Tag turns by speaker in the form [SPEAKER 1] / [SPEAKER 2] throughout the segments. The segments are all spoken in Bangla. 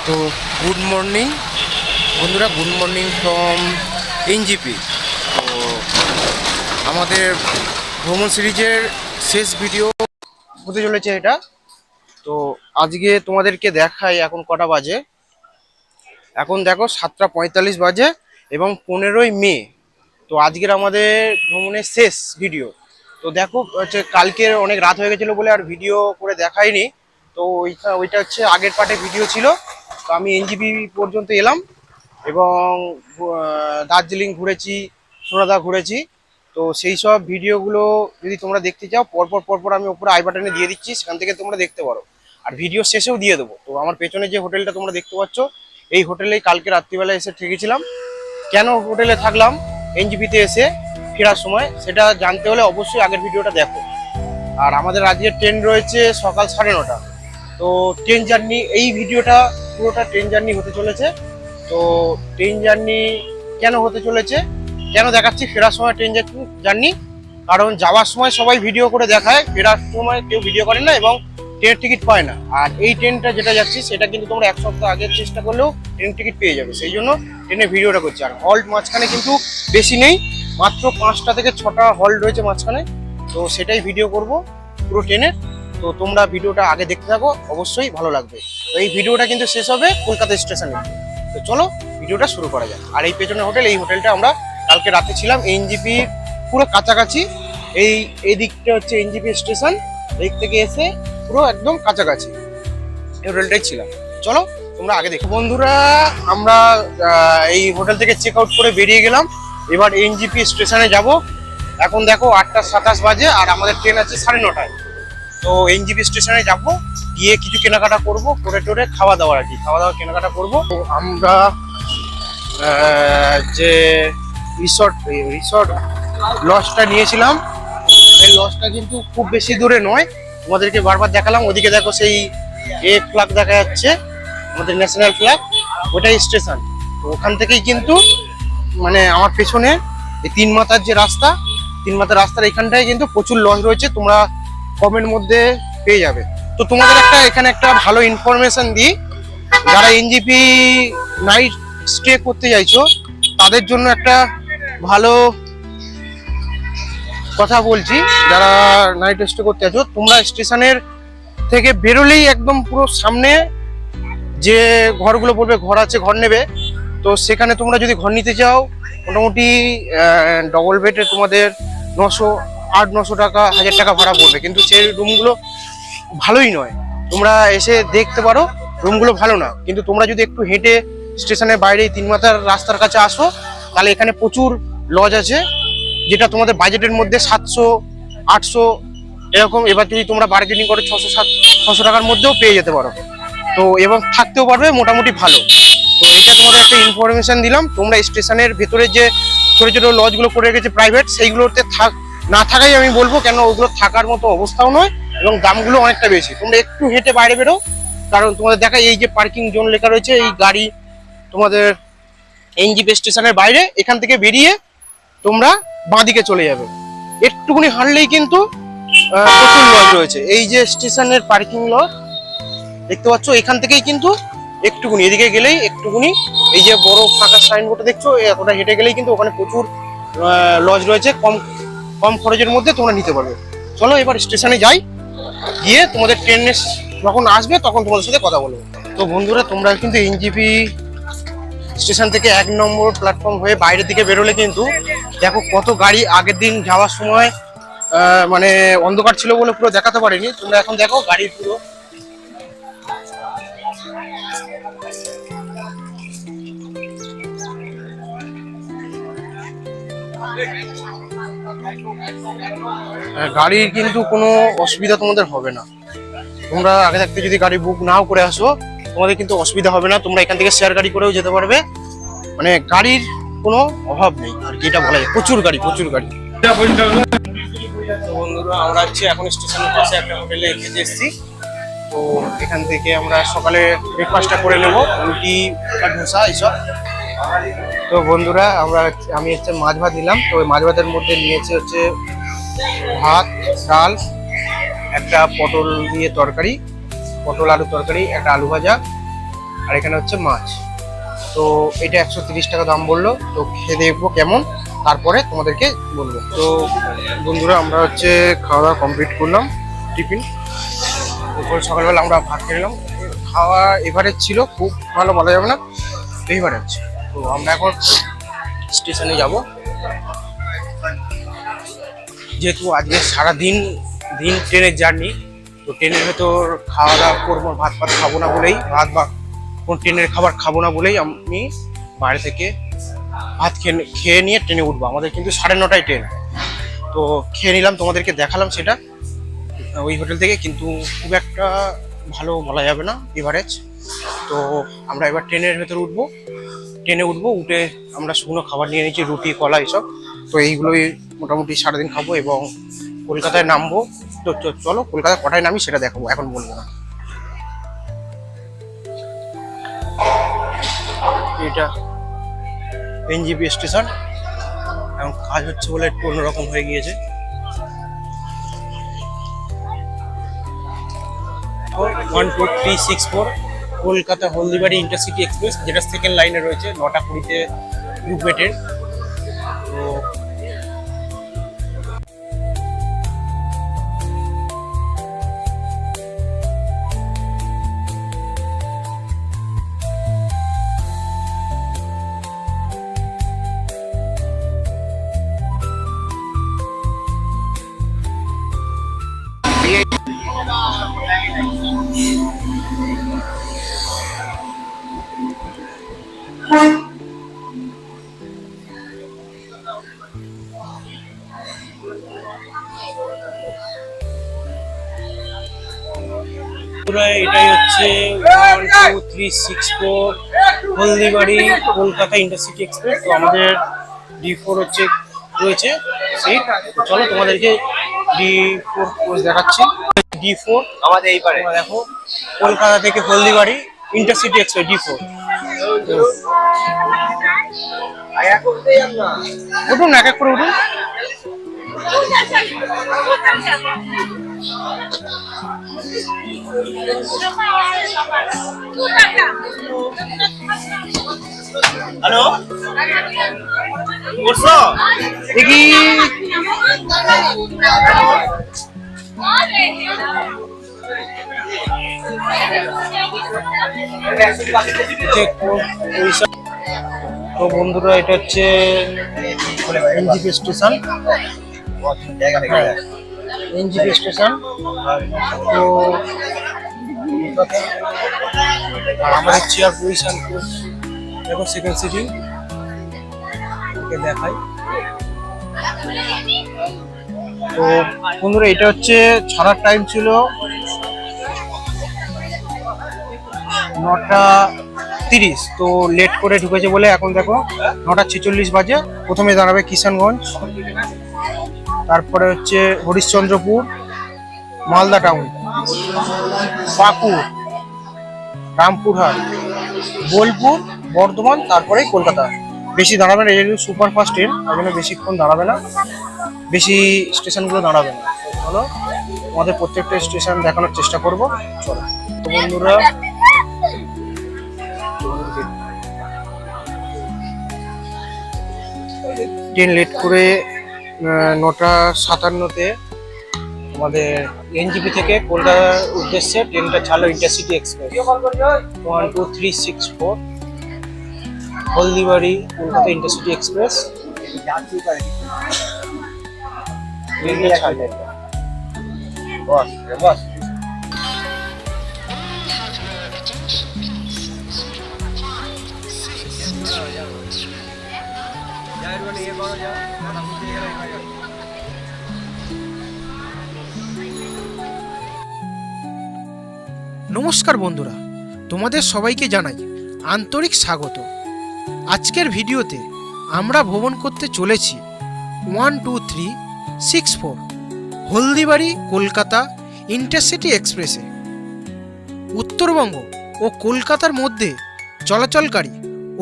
[SPEAKER 1] তো গুড মর্নিং বন্ধুরা, গুড মর্নিং ফ্রম এনজিপি। তো আমাদের ভ্রমণ সিরিজের শেষ ভিডিও হতে চলেছে এটা। তো আজকে তোমাদেরকে দেখাই এখন কটা বাজে। এখন দেখো 7:45 বাজে এবং 15ই মে। তো আজকের আমাদের ভ্রমণের শেষ ভিডিও। তো দেখো হচ্ছে কালকের অনেক রাত হয়ে গেছিলো বলে আর ভিডিও করে দেখাইনি। তো ওইটা হচ্ছে আগের পার্টে ভিডিও ছিল। তো আমি এনজিপি পর্যন্ত এলাম এবং দার্জিলিং ঘুরেছি, সোনাদা ঘুরেছি। তো সেই সব ভিডিওগুলো যদি তোমরা দেখতে চাও পরপর আমি উপরে আই বাটনে দিয়ে দিচ্ছি, সেখান থেকে তোমরা দেখতে পারো। আর ভিডিও শেষেও দিয়ে দেবো। তো আমার পেছনে যে হোটেলটা তোমরা দেখতে পাচ্ছ, এই হোটেলেই কালকে রাত্রিবেলা এসে থেকেছিলাম। কেন হোটেলে থাকলাম এনজিপিতে এসে ফেরার সময়, সেটা জানতে হলে অবশ্যই আগের ভিডিওটা দেখো। আর আমাদের আজকে ট্রেন রয়েছে সকাল 9:30। তো ট্রেন জার্নি, এই ভিডিওটা পুরোটা ট্রেন জার্নি হতে চলেছে। তো ট্রেন জার্নি কেন হতে চলেছে, কেন দেখাচ্ছি ফেরার সময় ট্রেন জার্নি, কারণ যাওয়ার সময় সবাই ভিডিও করে দেখায়, ফেরার সময় কেউ ভিডিও করে না এবং ট্রেনের টিকিট পায় না। আর এই ট্রেনটা যেটা যাচ্ছি সেটা কিন্তু তোমরা এক সপ্তাহ আগের চেষ্টা করলেও ট্রেন টিকিট পেয়ে যাবে, সেই জন্য ট্রেনের ভিডিওটা করছি। আর হল্ট মাঝখানে কিন্তু বেশি নেই, মাত্র 5টা থেকে 6টা হল্ট রয়েছে মাঝখানে। তো সেটাই ভিডিও করব পুরো ট্রেনের। তো তোমরা ভিডিওটা আগে দেখতে থাকো, অবশ্যই ভালো লাগবে। তো এই ভিডিওটা কিন্তু শেষ হবে কলকাতা স্টেশনে। তো চলো ভিডিওটা শুরু করা যাক। আর এই পেছনে হোটেল, এই হোটেলটা আমরা কালকে রাতে ছিলাম এনজিপি পুরো কাছাকাছি। এই দিকটা হচ্ছে এনজিপি স্টেশন, এই থেকে এসে পুরো একদম কাছাকাছি এই হোটেলটাই ছিলাম। চলো তোমরা আগে দেখো। বন্ধুরা, আমরা এই হোটেল থেকে চেক আউট করে বেরিয়ে গেলাম। এবার এনজিপি স্টেশনে যাব। এখন দেখো 8:27 বাজে আর আমাদের ট্রেন আছে 9:30টায়। তো এনজিপি স্টেশনে যাব, গিয়ে কিছু কেনাকাটা করব, করে টোরে খাওয়া দাওয়া আর কি, খাওয়া দাওয়া কেনাকাটা করব। তো আমরা যে রিসর্ট লজটা নিয়েছিলাম, এই লজটা কিন্তু খুব বেশি দূরে নয়। তোমাদেরকে বারবার দেখালাম, ওদিকে দেখো সেই ফ্ল্যাগ দেখা যাচ্ছে, আমাদের ন্যাশনাল ফ্ল্যাগ, ওটাই স্টেশন। তো ওখান থেকেই কিন্তু মানে আমার পেছনে এই 3 মাথার যে রাস্তা, 3 মাথার রাস্তার এখানটায় কিন্তু প্রচুর লজ রয়েছে, তোমরা কমের মধ্যে পেয়ে যাবে। তো তোমাদের এখানে একটা ভালো ইনফরমেশন দিই, যারা এনজিপি নাইট স্টে করতে চাইছো তাদের জন্য একটা ভালো কথা বলছি। যারা নাইট স্টে করতে চাইছো, তোমরা স্টেশনের থেকে বেরোলেই একদম পুরো সামনে যে ঘরগুলো পড়বে, ঘর আছে, ঘর নেবে। তো সেখানে তোমরা যদি ঘর নিতে চাও, মোটামুটি ডবল বেডে তোমাদের 900-900 টাকা, 1000 টাকা ভাড়া পড়বে। কিন্তু সেই রুমগুলো ভালোই নয়, তোমরা এসে দেখতে পারো, রুমগুলো ভালো না। কিন্তু তোমরা যদি একটু হেঁটে স্টেশনের বাইরে 3 মাথার রাস্তার কাছে আসো, তাহলে এখানে প্রচুর লজ আছে, যেটা তোমাদের বাজেটের মধ্যে 700-800 এরকম। এবার যদি তোমরা বার্গেনিং করো 600 টাকার মধ্যেও পেয়ে যেতে পারো। তো এবং থাকতেও পারবে মোটামুটি ভালো। তো এটা তোমাদের একটা ইনফরমেশন দিলাম। তোমরা স্টেশনের ভেতরে যে ছোট ছোট লজগুলো করে রেখেছে প্রাইভেট, সেইগুলোতে না থাকাই আমি বলবো, কেন ওগুলো থাকার মতো অবস্থাও নয় এবং দামগুলো অনেকটা বেশি। তোমরা একটু হেঁটে বাইরে বেরো, কারণ তোমাদের দেখা এই যে পার্কিং জোন লেখা রয়েছে, এই গাড়ি তোমাদের এনজিপি স্টেশনের বাইরে, এখান থেকে বেরিয়ে তোমরা বাঁদিকে চলে যাবে। একটুখানি হাঁটলেই কিন্তু প্রচুর লজ রয়েছে। এই যে স্টেশনের পার্কিং লজ দেখতে পাচ্ছ, এখান থেকেই কিন্তু একটুকুনি এদিকে গেলেই একটুকুনি এই যে বড় ফাঁকা সাইনবোর্ডটা দেখছো, ওটা হেঁটে গেলেই কিন্তু ওখানে প্রচুর লজ রয়েছে, কম খরচের মধ্যে তোমরা নিতে পারবে। চলো এবার স্টেশনে যাই, গিয়ে তোমাদের ট্রেন যখন আসবে তখন তোমাদের সাথে কথা বলবো। তো বন্ধুরা, তোমরা কিন্তু এনজিপি স্টেশন থেকে 1 নম্বর প্ল্যাটফর্ম হয়ে বাইরের দিকে বেরোলে কিন্তু দেখো কত গাড়ি। আগের দিন যাওয়ার সময় মানে অন্ধকার ছিল বলে পুরো দেখাতে পারিনি। তোমরা এখন দেখো গাড়ির পুরো গাড়ির কিন্তু কোনো অসুবিধা তোমাদের হবে না। তোমরা আগে থাকতে যদি গাড়ি বুক নাও করে আসো, তোমাদের কিন্তু অসুবিধা হবে না। তোমরা এখান থেকে শেয়ার গাড়ি করেও যেতে পারবে, মানে গাড়ির কোনো অভাব নেই আর কি, এটা বলা যায়। প্রচুর গাড়ি। তো বন্ধুরা, আমরা হচ্ছে এখন স্টেশনের পাশে একটা হোটেলে খেতে এসেছি। তো এখান থেকে আমরা সকালে ব্রেকফাস্টটা করে নেবো, রুটি আর ধোসা এইসব। তো বন্ধুরা, আমি হচ্ছে মাছ ভাত নিলাম। তো ওই মাছ ভাতের মধ্যে নিয়েছে হচ্ছে ভাত, ডাল, একটা পটল দিয়ে তরকারি, পটল আলু তরকারি, একটা আলু ভাজা, আর এখানে হচ্ছে মাছ। তো এটা 130 টাকা দাম বললো, তো খেয়ে দেখবো কেমন, তারপরে তোমাদেরকে বলবো। তো বন্ধুরা আমরা হচ্ছে খাওয়া দাওয়া কমপ্লিট করলাম, টিফিন দুপুর সকালবেলা আমরা ভাত খেলাম। খাওয়া এভারেজ ছিল, খুব ভালো বলা যাবে না, এভারেজ। তো আমরা এখন স্টেশনে যাব, যেহেতু আজকে সারাদিন ট্রেনের জার্নি। তো ট্রেনের ভেতর খাওয়া দাওয়া করবো, ভাত খাবো না বলেই, ভাত বা কোন ট্রেনের খাবার খাবো না বলেই আমি বাইরে থেকে ভাত খেয়ে নিয়ে ট্রেনে উঠবো। আমাদের কিন্তু 9:30টায় ট্রেন, তো খেয়ে নিলাম, তোমাদেরকে দেখালাম সেটা ওই হোটেল থেকে, কিন্তু খুব একটা ভালো বলা যাবে না, এভারেজ। তো আমরা এবার ট্রেনের ভেতরে ট্রেনে উঠবো, উঠে আমরা শুকনো খাবার নিয়ে নিয়েছি, রুটি কলা এইসব। তো এইগুলোই মোটামুটি সারাদিন খাবো এবং কলকাতায় নামবো। তো চলো কলকাতায় কটায় নামি সেটা দেখাবো, এখন বলবো না। এটা এনজিপি স্টেশন, এখন কাজ হচ্ছে বলে একটু অন্যরকম হয়ে গিয়েছে। 12364 কলকাতা হলদিবাড়ি ইন্টারসিটি এক্সপ্রেস, যেটা সেকেন্ড লাইনে রয়েছে, 9:20-তে গ্রুপেটের। তো এটাই হচ্ছে 12364 হলদিবাড়ি কলকাতা ইন্টারসিটি এক্সপ্রেস। তো আমাদের D4 হচ্ছে রয়েছে সিট। চলো তোমাদেরকে D4 কোচ দেখাচ্ছি। D4 আমাদের এই পারে দেখো, কলকাতা থেকে হলদিবাড়ি ইন্টারসিটি এক্সপ্রেস D4। উঠুন, এক এক করে উঠুন। হ্যালো, বসো দেখি। তো বন্ধুরা এটা হচ্ছে এনজিপি স্টেশন, এনজিপি স্টেশন। তো আমাদের চেয়ার পজিশন দেখো, সেকেন্ড সিটিং দেখাই। তো বন্ধুরা এটা হচ্ছে ছাড়ার টাইম ছিল 9:30, তো লেট করে ঢুকেছে বলে এখন দেখো 9:46 বাজে। প্রথমে দাঁড়াবে কিষানগঞ্জ, তারপরে হচ্ছে হরিশ্চন্দ্রপুর, মালদা টাউন, পাকুড়, রামপুরহাট, বোলপুর, বর্ধমান, তারপরে কলকাতা। বেশি দাঁড়াবে না, এটা সুপারফাস্ট ট্রেন, তার জন্য বেশিক্ষণ দাঁড়াবে না, বেশি স্টেশনগুলো দাঁড়াবে না। চলো আমাদের প্রত্যেকটা স্টেশন দেখানোর চেষ্টা করব। চলো তো বন্ধুরা, ট্রেন লেট করে 9:57-তে আমাদের এনজিপি থেকে কলকাতার উদ্দেশ্যে ট্রেনটা ছাড়লো, intercity express 12364 Haldibari Kolkata intercity express. ট্রেনটা ছাড়লো। নমস্কার বন্ধুরা, তোমাদের সবাইকে জানাই আন্তরিক স্বাগত। আজকের ভিডিওতে আমরা ভ্রমণ করতে চলেছি 12364 হলদিবাড়ি কলকাতা ইন্টারসিটি এক্সপ্রেসে। উত্তরবঙ্গ ও কলকাতার মধ্যে চলাচলকারী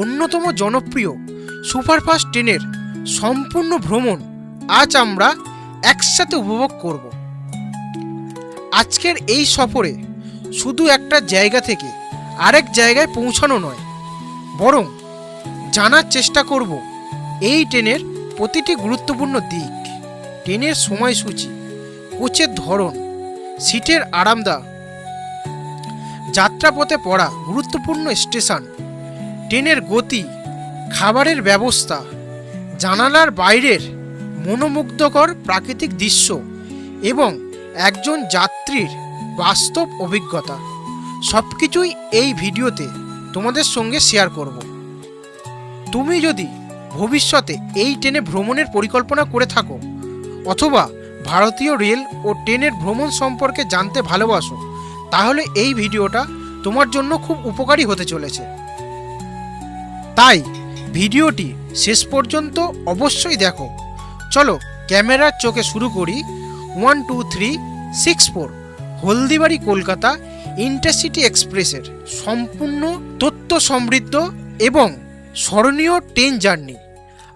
[SPEAKER 1] অন্যতম জনপ্রিয় সুপারফাস্ট ট্রেনের সম্পূর্ণ ভ্রমণ আজ আমরা একসাথে উপভোগ করব। আজকের এই সফরে শুধু একটা জায়গা থেকে
[SPEAKER 2] আরেক জায়গায় পৌঁছানো নয়, বরং জানার চেষ্টা করব এই ট্রেনের প্রতিটি গুরুত্বপূর্ণ দিক, ট্রেনের সময়সূচি, কোচের ধরন, সিটের আরামদায়ক, যাত্রাপথে পড়া গুরুত্বপূর্ণ স্টেশন, ট্রেনের গতি, খাবারের ব্যবস্থা, জানালার বাইরের মনোমুগ্ধকর প্রাকৃতিক দৃশ্য এবং একজন যাত্রীর বাস্তব অভিজ্ঞতা, সব কিছুই এই ভিডিওতে তোমাদের সঙ্গে শেয়ার করব। তুমি যদি ভবিষ্যতে এই ট্রেনে ভ্রমণের পরিকল্পনা করে থাকো অথবা ভারতীয় রেল ও ট্রেনের ভ্রমণ সম্পর্কে জানতে ভালোবাসো, তাহলে এই ভিডিওটা তোমার জন্য খুব উপকারী হতে চলেছে। তাই ভিডিওটি শেষ পর্যন্ত অবশ্যই দেখো। চলো ক্যামেরার চোখে শুরু করি 12364 হলদিবাড়ি কলকাতা ইন্টারসিটি এক্সপ্রেসের সম্পূর্ণ তথ্য সমৃদ্ধ এবং স্মরণীয় ট্রেন জার্নি।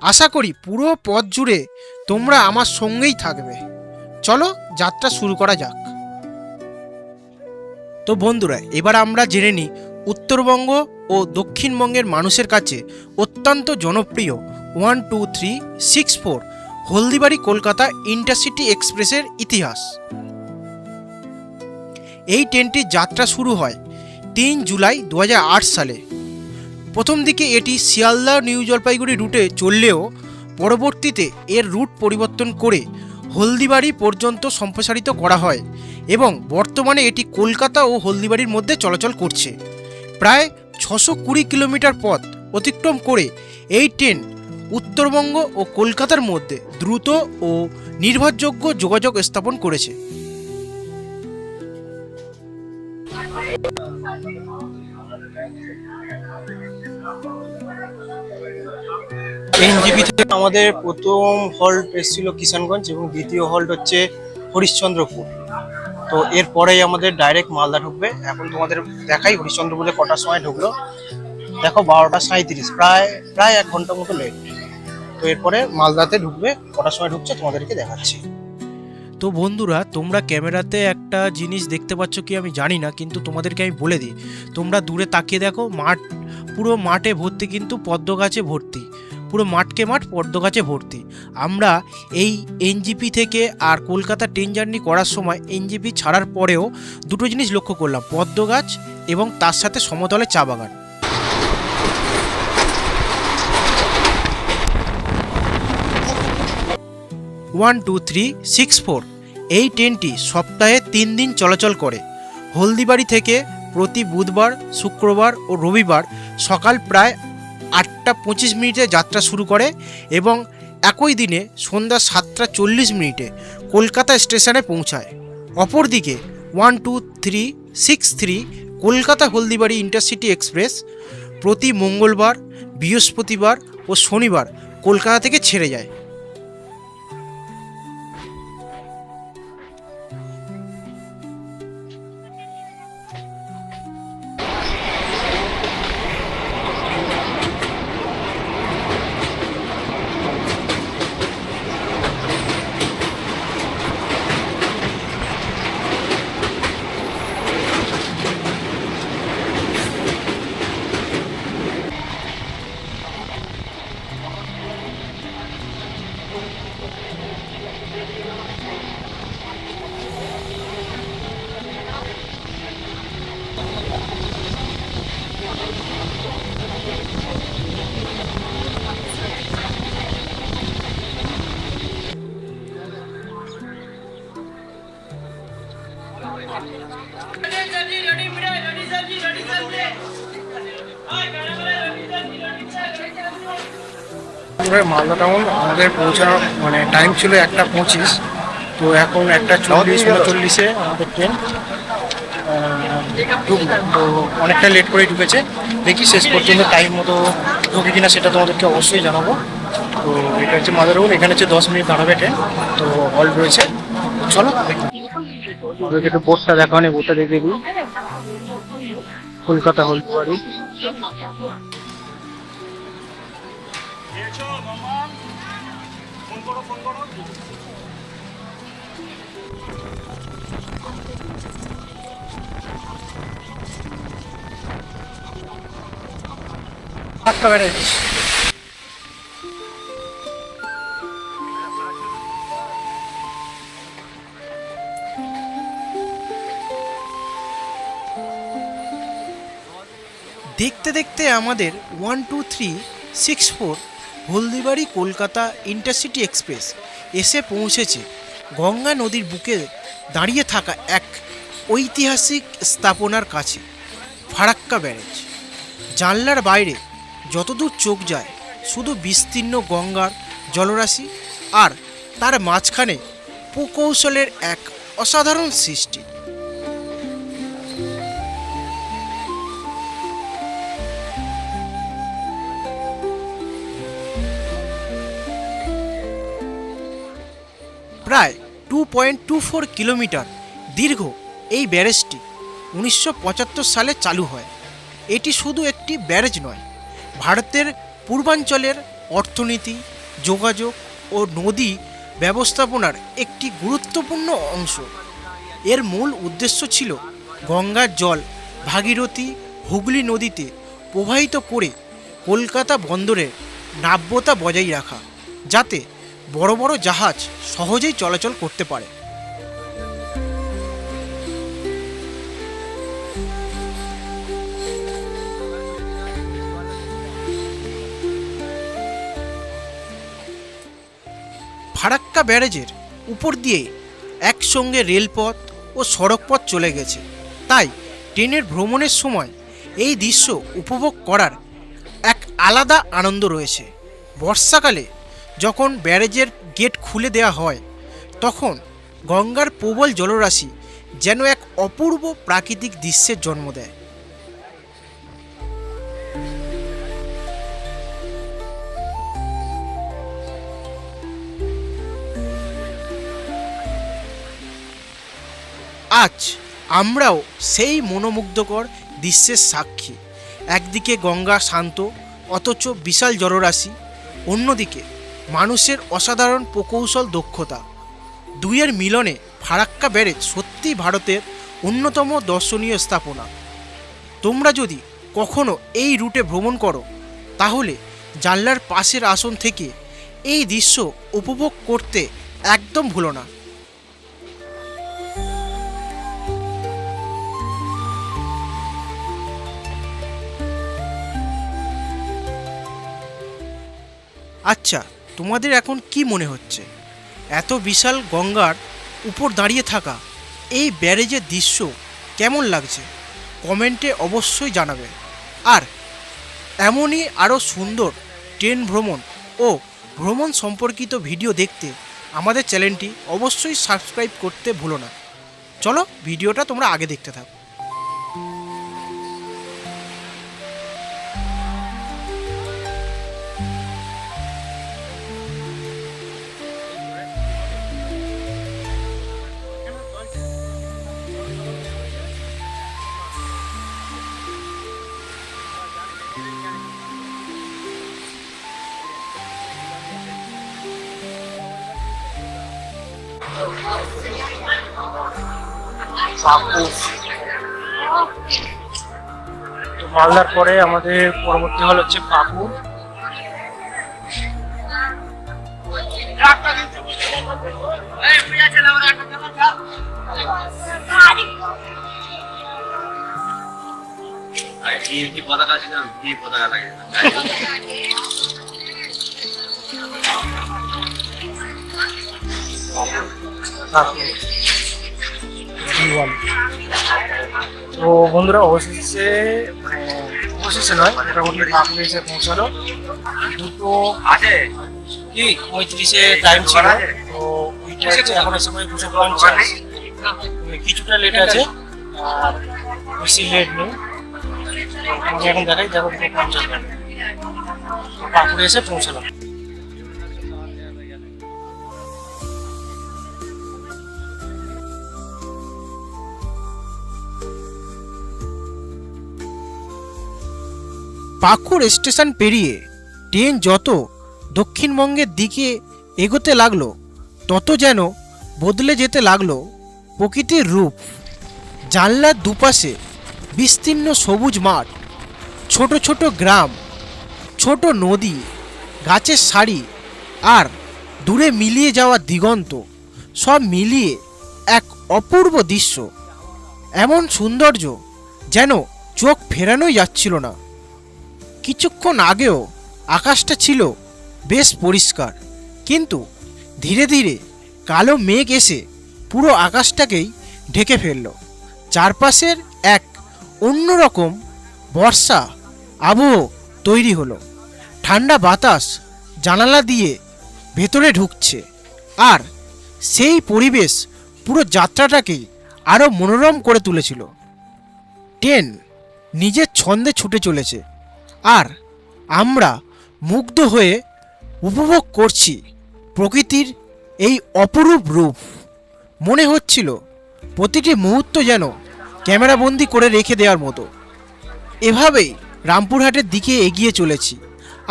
[SPEAKER 2] আশা করি পুরো পথ জুড়ে তোমরা আমার সঙ্গেই থাকবে। চলো যাত্রা শুরু করা যাক। তো বন্ধুরা, এবার আমরা জেনে নিই উত্তরবঙ্গ ও দক্ষিণবঙ্গের মানুষের কাছে অত্যন্ত জনপ্রিয় 12364 হলদিবাড়ি কলকাতা ইন্টারসিটি এক্সপ্রেসের ইতিহাস। এই ট্রেনটির যাত্রা শুরু হয় 3 জুলাই 2008 সালে। প্রথম দিকে এটি শিয়ালদা নিউ জলপাইগুড়ি রুটে চললেও পরবর্তীতে এর রুট পরিবর্তন করে হলদিবাড়ি পর্যন্ত সম্প্রসারিত করা হয় এবং বর্তমানে এটি কলকাতা ও হলদিবাড়ির মধ্যে চলাচল করছে। প্রায় 620 কিলোমিটার পথ অতিক্রম করে এই ট্রেন উত্তরবঙ্গ ও কলকাতার মধ্যে দ্রুত ও নির্ভরযোগ্য যোগাযোগ স্থাপন করেছে।
[SPEAKER 1] এনজিপি থেকে আমাদের প্রথম হল্ট এসেছিল কিষানগঞ্জ এবং দ্বিতীয় হল্ট হচ্ছে হরিশ্চন্দ্রপুর। তো এরপরেই আমাদের ডাইরেক্ট মালদা ঢুকবে। এখন তোমাদের দেখাই হরিশ্চন্দ্রপুরে কটার সময় ঢুকলো। দেখো 12টা 37, প্রায় 1 ঘন্টা মতো লেট। তো এরপরে মালদাতে ঢুকবে, কটার সময় ঢুকছে তোমাদেরকে দেখাচ্ছি।
[SPEAKER 2] তো বন্ধুরা, তোমরা ক্যামেরাতে একটা জিনিস দেখতে পাচ্ছ কি আমি জানি না, কিন্তু তোমাদেরকে আমি বলে দিই, তোমরা দূরে তাকিয়ে দেখো, মাঠ পুরো মাঠে ভর্তি, কিন্তু পদ্ম গাছে ভর্তি, পুরো মাঠকে মাঠ পদ্ম গাছে ভর্তি। আমরা এই এনজিপি থেকে আর কলকাতা ট্রেন জার্নি করার সময় এনজিপি ছাড়ার পরেও দুটো জিনিস লক্ষ্য করলাম, পদ্ম গাছ এবং তার সাথে সমতলে চা বাগান। ওয়ান 12364 এই ট্রেনটি সপ্তাহে 3 দিন চলাচল করে। হলদিবাড়ি থেকে প্রতি বুধবার, শুক্রবার ও রবিবার সকাল প্রায় 8টা 25 যাত্রা শুরু করে এবং একই দিনে সন্ধ্যা 7টা 40 কলকাতা স্টেশনে পৌঁছায়। অপরদিকে 12363 কলকাতা হলদিবাড়ি ইন্টারসিটি এক্সপ্রেস প্রতি মঙ্গলবার, বৃহস্পতিবার ও শনিবার কলকাতা থেকে ছেড়ে যায়।
[SPEAKER 1] মালদা টাউন আমাদের পৌঁছানোর টাইম ছিল 1টা 25, তো এখন 1টা 40-39 আমাদের ট্রেন ঢুকলো। তো অনেকটা লেট করে ঢুকেছে, দেখি শেষ পর্যন্ত টাইম মতো ঢুকে কিনা সেটা তোমাদেরকে অবশ্যই জানাবো। তো এটা হচ্ছে মালদা টাউন, এখানে হচ্ছে 10 মিনিট দাঁড়াবে ট্রেন। তো হল্ট রয়েছে, চলো দেখি। একটু বোর্ডটা দেখা হয়নি, বোর্ডটা দেখে দিই, কলকাতা হলদিবাড়ি।
[SPEAKER 2] ফারাক্কা ব্যারেজ। দেখতে দেখতে আমাদের 12364 হলদিবাড়ি কলকাতা ইন্টারসিটি এক্সপ্রেস এসে পৌঁছেছে গঙ্গা নদীর বুকে দাঁড়িয়ে থাকা এক ঐতিহাসিক স্থাপনার কাছে, ফারাক্কা ব্যারেজ। জানলার বাইরে যতদূর চোখ যায় শুধু বিস্তীর্ণ গঙ্গার জলরাশি, আর তার মাঝখানে প্রকৌশলের এক অসাধারণ সৃষ্টি। প্রায় 2.24 কিলোমিটার দীর্ঘ এই ব্যারেজটি 1975 সালে চালু হয়। এটি শুধু একটি ব্যারেজ নয়, ভারতের পূর্বাঞ্চলের অর্থনীতি, যোগাযোগ ও নদী ব্যবস্থাপনার একটি গুরুত্বপূর্ণ অংশ। এর মূল উদ্দেশ্য ছিল গঙ্গার জল ভাগীরথী হুগলি নদীতে প্রবাহিত করে কলকাতা বন্দরের নাব্যতা বজায় রাখা, যাতে বড় বড় জাহাজ সহজেই চলাচল করতে পারে। ফারাক্কা ব্যারেজের উপর দিয়ে একসঙ্গে রেলপথ ও সড়কপথ চলে গেছে, তাই ট্রেনের ভ্রমণের সময় এই দৃশ্য উপভোগ করার এক আলাদা আনন্দ রয়েছে। বর্ষাকালে যখন ব্যারেজের গেট খুলে দেওয়া হয়, তখন গঙ্গার প্রবল জলরাশি যেন এক অপূর্ব প্রাকৃতিক দৃশ্যের জন্ম দেয়। আজ আমরাও সেই মনোমুগ্ধকর দৃশ্যের সাক্ষী। একদিকে গঙ্গা শান্ত অথচ বিশাল জলরাশি, অন্যদিকে মানুষের অসাধারণ প্রকৌশল দক্ষতা। দুইয়ের মিলনে ফারাক্কা ব্যারেজ সত্যিই ভারতের অন্যতম দর্শনীয় স্থাপনা। তোমরা যদি কখনো এই রুটে ভ্রমণ করো, তাহলে জানলার পাশের আসন থেকে এই দৃশ্য উপভোগ করতে একদম ভুলো না। আচ্ছা, তোমাদের এখন কি মনে হচ্ছে? এত বিশাল গঙ্গার উপর দাঁড়িয়ে থাকা এই ব্যারেজের দৃশ্য কেমন লাগছে? কমেন্টে অবশ্যই জানাবে। আর এমনই আরও সুন্দর ট্রেন ভ্রমণ ও ভ্রমণ সম্পর্কিত ভিডিও দেখতে আমাদের চ্যানেলটি অবশ্যই সাবস্ক্রাইব করতে ভুলো না। চলো ভিডিওটা তোমরা আগে দেখতে থাকো।
[SPEAKER 3] তো মালদার পরে আমাদের পরবর্তী হল হচ্ছে পাকুর।
[SPEAKER 4] পতাকা ছিল পতাকা লাগে
[SPEAKER 3] তো বন্ধুরা অবশেষে অবশেষে নয়, মোটামুটি পাকুড়ে এসে পৌঁছালো। 2:35 টাইম ছিল, তো ওইটা হচ্ছে এখন সময় 2:50, কিছুটা লেট আছে আর বেশি লেট নেই। আমি এখন দেখাই, দেখো 2:50 পাকুড়ে এসে পৌঁছালাম।
[SPEAKER 2] পাকুড় স্টেশন পেরিয়ে ট্রেন যত দক্ষিণবঙ্গের দিকে এগোতে লাগলো, তত যেন বদলে যেতে লাগলো প্রকৃতির রূপ। জানলার দুপাশে বিস্তীর্ণ সবুজ মাঠ, ছোট ছোট গ্রাম ছোট নদী, গাছের সারি আর দূরে মিলিয়ে যাওয়া দিগন্ত, সব মিলিয়ে এক অপূর্ব দৃশ্য। এমন সৌন্দর্য যেন চোখ ফেরানোই যাচ্ছিল না। কিছুক্ষণ আগেও আকাশটা ছিল বেশ পরিষ্কার, কিন্তু ধীরে ধীরে কালো মেঘ এসে পুরো আকাশটাকেই ঢেকে ফেলল। চারপাশের এক অন্যরকম বর্ষা আবহ তৈরি হলো। ঠান্ডা বাতাস জানালা দিয়ে ভেতরে ঢুকছে, আর সেই পরিবেশ পুরো যাত্রাটাকেই আরও মনোরম করে তুলেছিল। ট্রেন নিজের ছন্দে ছুটে চলেছে, আর আমরা মুগ্ধ হয়ে উপভোগ করছি প্রকৃতির এই অপরূপ রূপ। মনে হচ্ছিল প্রতিটি মুহূর্ত যেন ক্যামেরাবন্দি করে রেখে দেওয়ার মতো। এভাবেই রামপুরহাটের দিকে এগিয়ে চলেছি,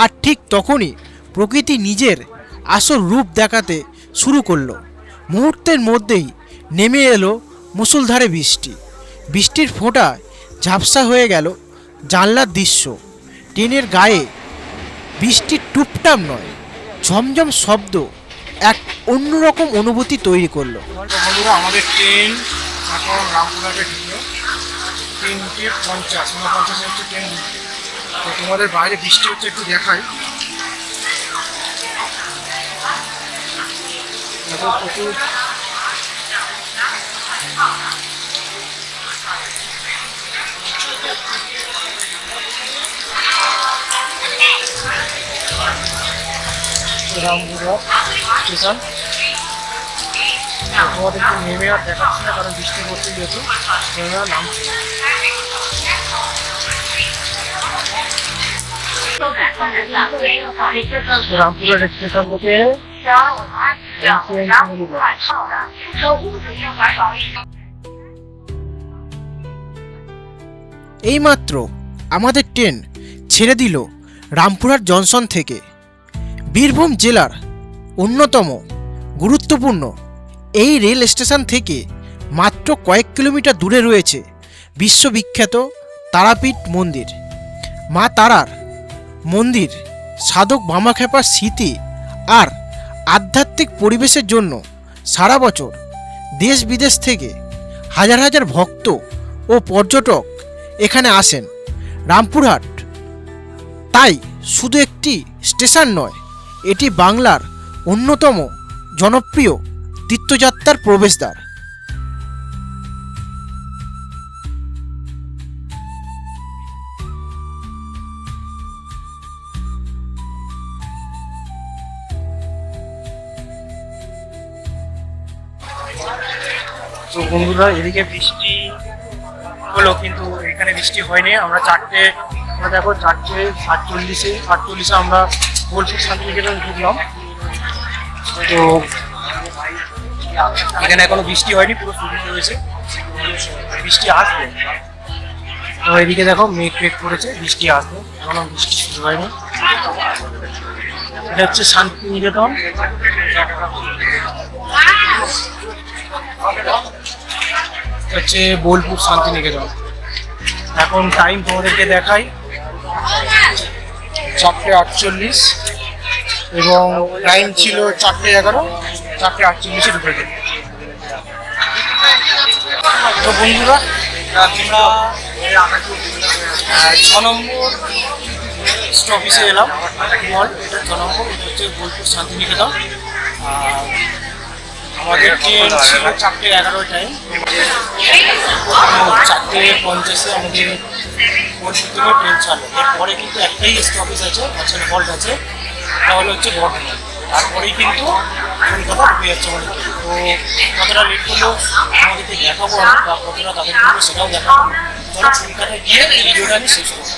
[SPEAKER 2] আর ঠিক তখনই প্রকৃতি নিজের আসল রূপ দেখাতে শুরু করলো। মুহূর্তের মধ্যেই নেমে এলো মুষলধারে বৃষ্টি। বৃষ্টির ফোঁটায় ঝাপসা হয়ে গেল জানলার দৃশ্য। ট্রেনের গায়ে বৃষ্টির টুপটাপ নয়, ঝমঝম শব্দ এক অন্যরকম অনুভূতি তৈরি করলো।
[SPEAKER 3] বন্ধুরা, আমাদের ট্রেন এখন রামপুরহাটে ঢুকলো 3:50, 49 হচ্ছে ট্রেন ঢুকলো। তো তোমাদের বাইরে বৃষ্টি হচ্ছে, একটু দেখাই। প্রচুর রামপুরহাট স্টেশন। তোমাদেরকে নেমে আর দেখাচ্ছি না, কারণ বৃষ্টি পড়তে যেহেতু নেমে আর নামছি। রামপুরহাট স্টেশন থেকে
[SPEAKER 2] এইমাত্র আমাদের ট্রেন ছেড়ে দিল রামপুরহাট জংশন থেকে। বীরভূম জেলার অন্যতম গুরুত্বপূর্ণ এই রেল স্টেশন থেকে মাত্র কয়েক কিলোমিটার দূরে রয়েছে বিশ্ববিখ্যাত তারাপীঠ মন্দির। মা তারার মন্দির সাধক বামাখ্যাপার স্মৃতি আর আধ্যাত্মিক পরিবেশের জন্য সারা বছর দেশ বিদেশ থেকে হাজার হাজার ভক্ত ও পর্যটক এখানে আসেন। রামপুরহাট তাই শুধু একটি স্টেশন নয়, এটি বাংলার অন্যতম জনপ্রিয় তীর্থযাত্রার প্রবেশদ্বার।
[SPEAKER 3] তো বন্ধুরা, এদিকে বৃষ্টি হলো, কিন্তু এখানে বৃষ্টি হয়নি। আমরা দেখো 4:48 আমরা বোলপুর শান্তিনিকেতন ঢুকলাম। তো এখানে এখনো বৃষ্টি হয়নি, পুরো শুরু হয়েছে, বৃষ্টি আসবে। তো এদিকে দেখো মেঘ করেছে, বৃষ্টি আসবে, এখনো বৃষ্টি শুরু হয়নি। এটা হচ্ছে শান্তিনিকেতন। হচ্ছে বোলপুর শান্তিনিকেতন। এখন টাইম তোমাদেরকে দেখাই, 4:48 এবং টাইম ছিল 4:11, 4:48 ঢুকেছে। তো বন্ধুরা, আমরা 6 নম্বর স্টপেজে এলাম। এটা 6 নম্বর, এটা হচ্ছে বোলপুর শান্তিনিকেতন। আমাদের ট্রেন ছিল 4:11 টাইম, 4:50 আমাদের বোলপুর থেকে ট্রেন ছাড়লো। এরপরে কিন্তু একটাই স্টপেজ আছে, মাঝখানে হল্ট আছে, তাহলে হচ্ছে বর্ধমান। তারপরেই কিন্তু কলকাতা ঢুকে যাচ্ছে আমাদের। তো কতটা লেট করলেও আমাদেরকে দেখাবো আমি, বা কতটা তাদের করবো সেটাও দেখাবো। চলো কলকাতায় গিয়ে ভিডিওটা আমি শেষ করবো।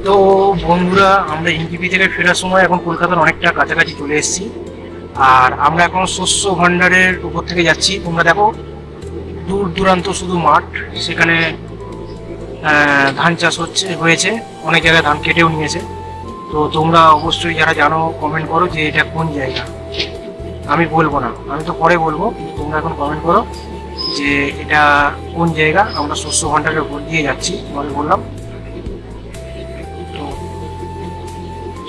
[SPEAKER 3] তো বন্ধুরা, আমরা এনজিপি থেকে ফেরার সময় এখন কলকাতার অনেকটা কাছাকাছি চলে এসেছি। আর আমরা এখন শস্য ভাণ্ডারের উপর থেকে যাচ্ছি। তোমরা দেখো দূর দূরান্ত শুধু মাঠ, সেখানে ধান চাষ হয়েছে, অনেক জায়গায় ধান কেটেও নিয়েছে। তো তোমরা অবশ্যই যারা জানো কমেন্ট করো যে এটা কোন জায়গা। আমি বলবো না, আমি তো পরে বলবো, কিন্তু তোমরা এখন কমেন্ট করো যে এটা কোন জায়গা। আমরা শস্য ভাণ্ডারের উপর দিয়ে যাচ্ছি, তোমাদের বললাম। তো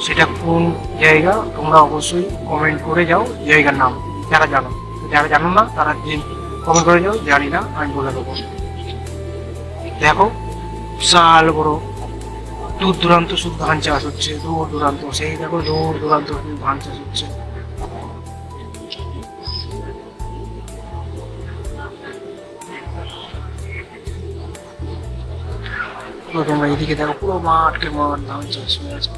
[SPEAKER 3] সেটা কোন জায়গা তোমরা অবশ্যই কমেন্ট করে যাও জায়গার নাম, যারা জানো। যারা জানো না তারা কমেন্ট করে যাও জানি না, আমি বলে দেবো। দেখো বিশাল বড়, দূর দূরান্ত শুধু ধান চাষ হচ্ছে, দূর দূরান্ত, সেই দেখো দূর দূরান্ত শুধু ধান চাষ হচ্ছে। তোমরা এদিকে দেখো পুরো মাঠকে মাঠ ধান চাষ হয়ে আছে।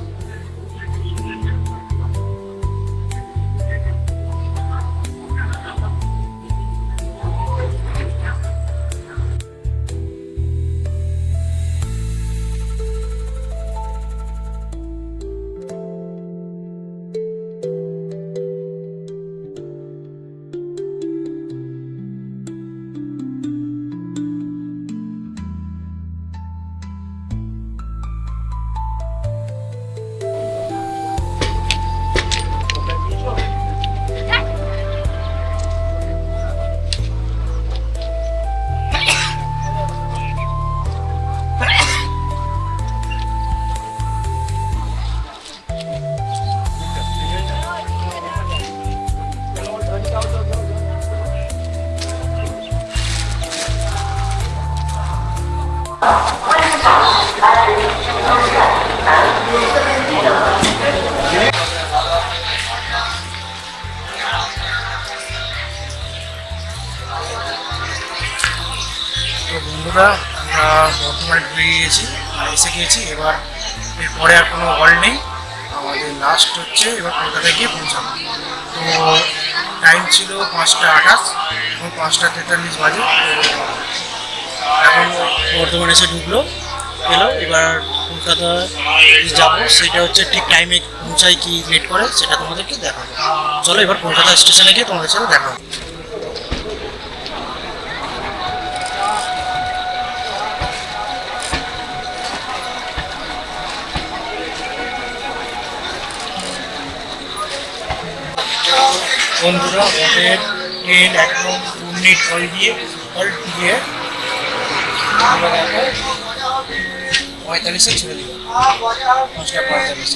[SPEAKER 3] তো বন্ধুরা, আমরা বর্তমানে ঢুকে গিয়েছি, এসে গিয়েছি। এবার এরপরে আর কোনো হল নেই, আমাদের লাস্ট হচ্ছে এবার কলকাতায় গিয়ে পৌঁছাবো। তো টাইম ছিল 5:28, এবং 5:43 বাজে। এখন বর্ধমানে এসে এলো। এবার কলকাতায় যাবো, সেটা হচ্ছে ঠিক টাইমে পৌঁছায় কি লেট করে সেটা তোমাদেরকে দেখাবো। চলো এবার কলকাতা স্টেশনে গিয়ে তোমাদের সাথে দেখা হবে। বন্ধুরা, আমাদের ট্রেন একদম 2 মিনিট হল্ট দিয়ে আমরা দেখো 45-এ ছেড়ে দিল, 5:45।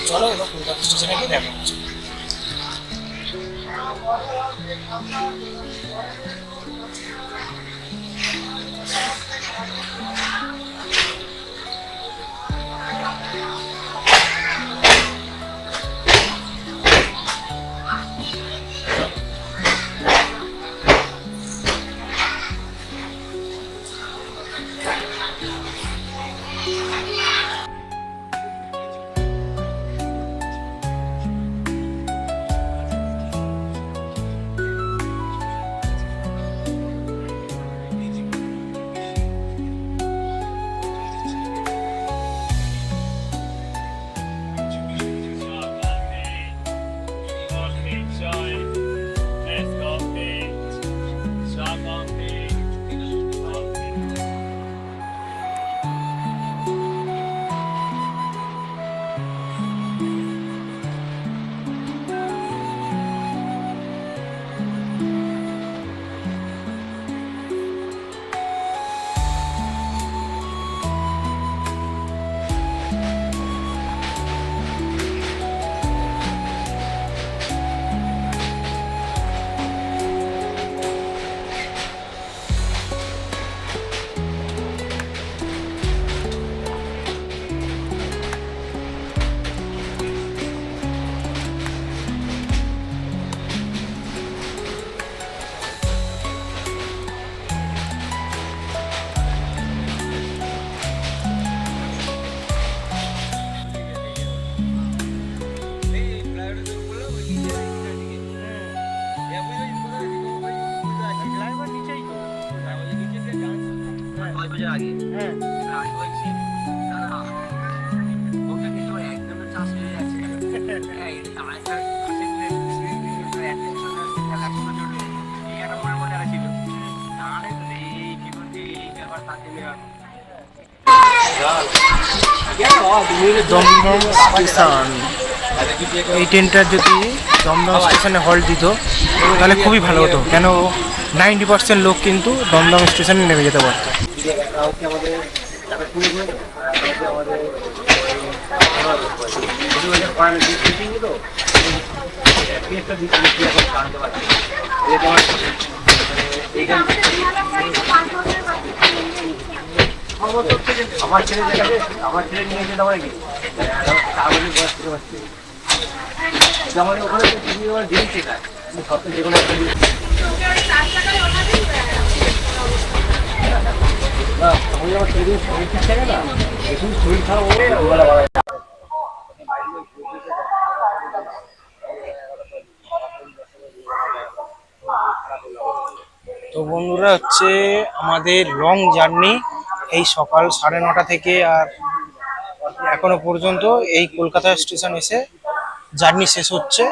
[SPEAKER 3] চলো এবার কলকাতা স্টেশনে গিয়ে দেখা হচ্ছে।
[SPEAKER 4] আগে হ্যাঁ
[SPEAKER 2] দমদম স্টেশন, এই ট্রেনটার যদি দমদম স্টেশনে হল্ট দিত তাহলে খুবই ভালো হতো, কেন 90% লোক কিন্তু দমদম স্টেশনে নেমে যেতে পারতো।
[SPEAKER 4] আমার ছেলে নিয়ে যেতে পারে কি কাগজের বয়স করে পাচ্ছে আমাদের ওখানে ডিম শেখায় সপ্তাহে যে কোনো একটা আমার শরীর ঠিক থাকে না এখন শরীর খারাপ হলে ওগুলো
[SPEAKER 2] তো বন্ধুরা হচ্ছে আমাদের লং জার্নি, এই সকাল 9:30 থেকে আর এখনো পর্যন্ত এই কলকাতা স্টেশন এসে জার্নি শেষ হচ্ছে।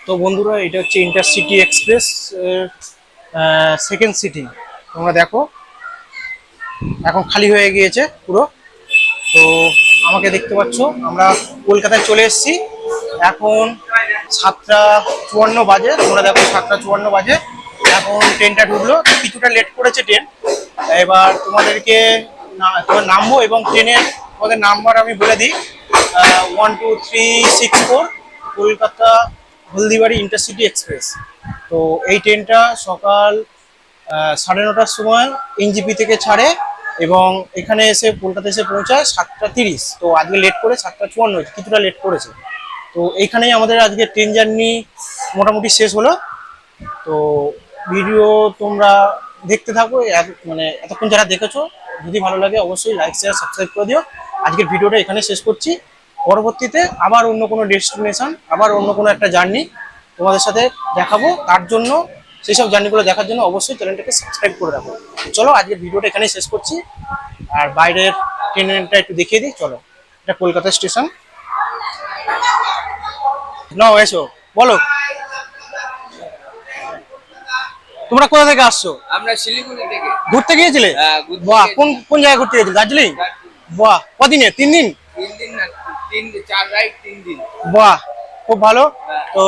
[SPEAKER 2] তো বন্ধুরা এটা হচ্ছে ইন্টারসিটি এক্সপ্রেস সেকেন্ড সিটিং, তোমরা দেখো এখন খালি হয়ে গিয়েছে পুরো। তো আমাকে দেখতে পাচ্ছ, আমরা কলকাতায় চলে এসেছি, এখন 7:54 বাজে, তোমরা দেখো 7:54 বাজে এখন ট্রেনটা ঢুকলো। তো কিছুটা লেট করেছে ট্রেন, এবার তোমাদেরকে তোমার নামবো এবং ট্রেনের তোমাদের নাম্বার আমি বলে দিই, 12364 কলকাতা হলদিবাড়ি ইন্টারসিটি এক্সপ্রেস। তো এই ট্রেনটা সকাল 9:30টার সময় এনজিপি থেকে ছাড়ে এবং এখানে এসে কলকাতা এসে পৌঁছায় 7:30। তো আজকে লেট করে 7:54 হয়েছে, কিছুটা লেট করেছে। তো এইখানেই আমাদের আজকে ট্রেন জার্নি মোটামুটি শেষ হলো। তো ভিডিও তোমরা দেখতে থাকো, মানে এতক্ষণ যারা দেখেছো, যদি ভালো লাগে অবশ্যই লাইক শেয়ার সাবস্ক্রাইব করে দিও। আজকের ভিডিওটা এখানে শেষ করছি, পরবর্তীতে আবার অন্য কোনো ডেস্টিনেশন, আবার অন্য কোনো একটা জার্নি তোমাদের সাথে দেখাবো। তার জন্য সেই সব জার্নিগুলো দেখার জন্য অবশ্যই চ্যানেলটাকে সাবস্ক্রাইব করে রাখো। চলো আজকের ভিডিওটা এখানেই শেষ করছি, আর বাইরের ট্রেনটা একটু দেখিয়ে দিই। চলো, এটা কলকাতা স্টেশন। নাও এসো, বলো তোমরা কোথা থেকে আসছো?
[SPEAKER 4] আমরা শিলিগুড়ি থেকে
[SPEAKER 2] ঘুরতে গিয়েছিলে?
[SPEAKER 4] হ্যাঁ,
[SPEAKER 2] বাহ, কোন কোন জায়গায় ঘুরতে গিয়েছিলে? দার্জিলিং? বাহ, কদিনে? 3 দিন?
[SPEAKER 4] 3 দিন না 4 রাইড 3 দিন।
[SPEAKER 2] বাহ, খুব ভালো। তো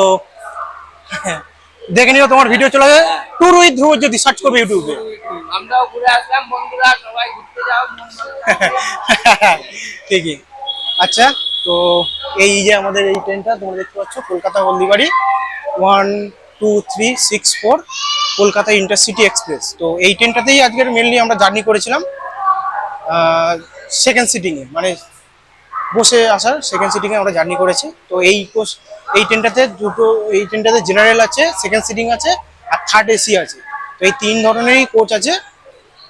[SPEAKER 2] দেখে নিও, তোমার ভিডিও চলে যাবে ট্যুর উইথ ধ্রুব, যদি সার্চ করবে ইউটিউবে।
[SPEAKER 4] আমরাও ঘুরে আসলাম, বন্ধুরা সবাই ঘুরতে যাও।
[SPEAKER 2] ঠিকই। আচ্ছা, তো এই যে আমাদের এই ট্রেনটা তোমরা দেখতে পাচ্ছ, কলকাতা হলদিবাড়ি 12364 কলকাতা ইন্টারসিটি এক্সপ্রেস। তো এই ট্রেনটাতেই আজকের মেনলি আমরা জার্নি করেছিলাম, সেকেন্ড সিটিংয়ে, মানে বসে আসার সেকেন্ড সিটিংয়ে আমরা জার্নি করেছি। তো এই ট্রেনটাতে এই ট্রেনটাতে জেনারেল আছে, সেকেন্ড সিটিং আছে আর থার্ড এসি আছে। তো এই 3 ধরনেরই কোচ আছে।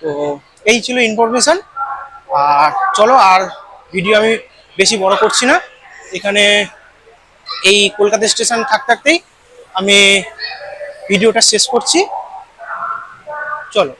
[SPEAKER 2] তো এই ছিল ইনফরমেশন। আর চলো, আর ভিডিও আমি বেশি বড় করছি না, এখানে এই কলকাতা স্টেশন থাকতেই আমি ভিডিওটা শেষ করছি। চলো।